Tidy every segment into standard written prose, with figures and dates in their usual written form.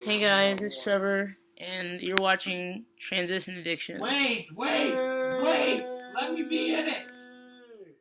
Hey guys, it's Trevor, and you're watching TransitionAddiction. Wait! Let me be in it!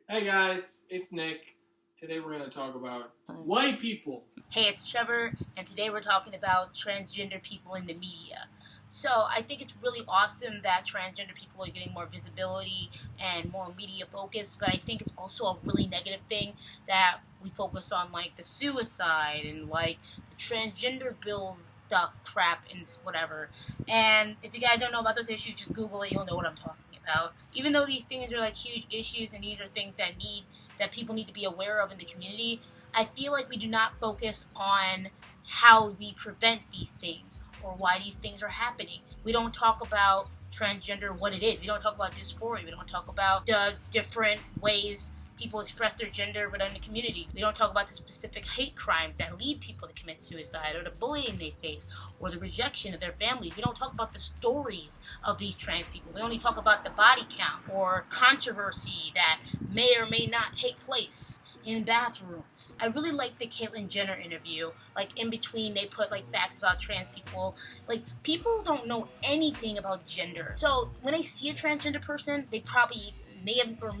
Hey guys, it's Nick. Today we're going to talk about white people. Hey, it's Trevor, and today we're talking about transgender people in the media. So I think it's really awesome that transgender people are getting more visibility and more media focus, but I think it's also a really negative thing that we focus on like the suicide and like the transgender bills stuff, crap, and whatever. And if you guys don't know about those issues, just Google it, you'll know what I'm talking about. Even though these things are like huge issues and these are things that people need to be aware of in the community, I feel like we do not focus on how we prevent these things or why these things are happening. We don't talk about transgender, what it is. We don't talk about dysphoria. We don't talk about the different ways people express their gender within the community. We don't talk about the specific hate crimes that lead people to commit suicide, or the bullying they face, or the rejection of their families. We don't talk about the stories of these trans people. We only talk about the body count or controversy that may or may not take place in bathrooms. I really like the Caitlyn Jenner interview. Like, in between, they put like facts about trans people. Like, people don't know anything about gender. So when they see a transgender person, they probably may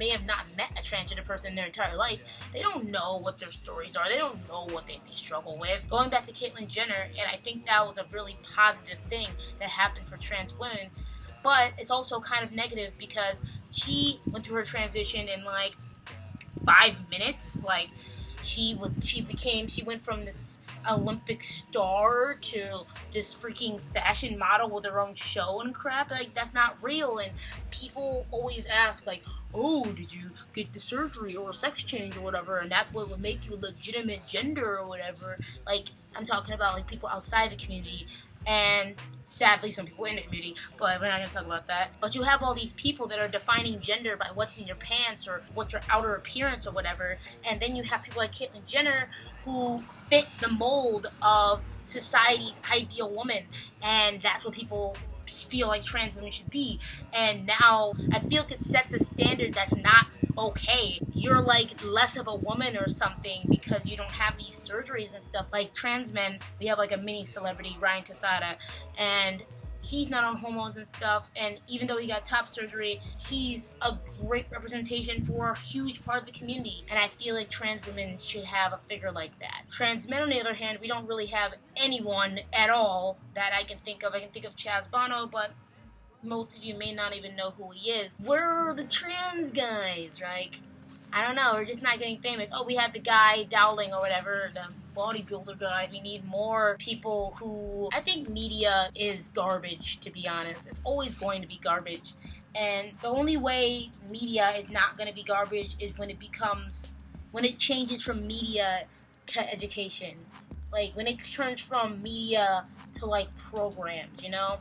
have not met a transgender person in their entire life. They don't know what their stories are. They don't know what they may struggle with. Going back to Caitlyn Jenner, and I think that was a really positive thing that happened for trans women. But it's also kind of negative because she went through her transition in like 5 minutes. Like, she went from this Olympic star to this freaking fashion model with her own show and crap. Like, that's not real. And people always ask, like, oh, did you get the surgery or a sex change or whatever, and that's what would make you a legitimate gender or whatever. Like, I'm talking about like people outside the community, and sadly some people in the community, but we're not going to talk about that. But you have all these people that are defining gender by what's in your pants or what's your outer appearance or whatever, and then you have people like Caitlyn Jenner who fit the mold of society's ideal woman, and that's what people feel like trans women should be. And now I feel like it sets a standard that's not okay. You're like less of a woman or something because you don't have these surgeries and stuff. Like trans men, we have like a mini celebrity, Ryan Casada, and he's not on hormones and stuff, and even though he got top surgery, he's a great representation for a huge part of the community, and I feel like trans women should have a figure like that. Trans men, on the other hand, we don't really have anyone at all that I can think of. I can think of Chaz Bono, but most of you may not even know who he is. Where are the trans guys? Like, I don't know, we're just not getting famous. Oh, we have the guy Dowling or whatever, the bodybuilder guy. We need more people who... I think media is garbage, to be honest. It's always going to be garbage. And the only way media is not going to be garbage is when it changes from media to education. Like, when it turns from media to, like, programs, you know?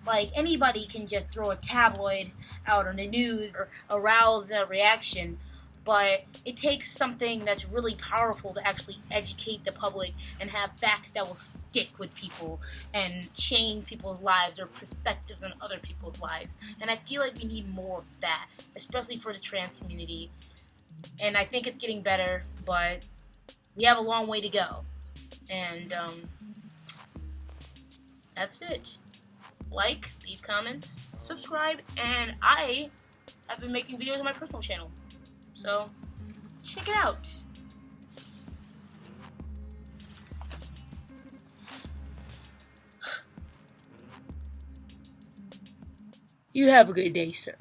Like, anybody can just throw a tabloid out on the news or arouse a reaction, but it takes something that's really powerful to actually educate the public and have facts that will stick with people and change people's lives or perspectives on other people's lives. And I feel like we need more of that, especially for the trans community. And I think it's getting better, but we have a long way to go. And that's it. Like, leave comments, subscribe, and I have been making videos on my personal channel. So, check it out. You have a good day, sir.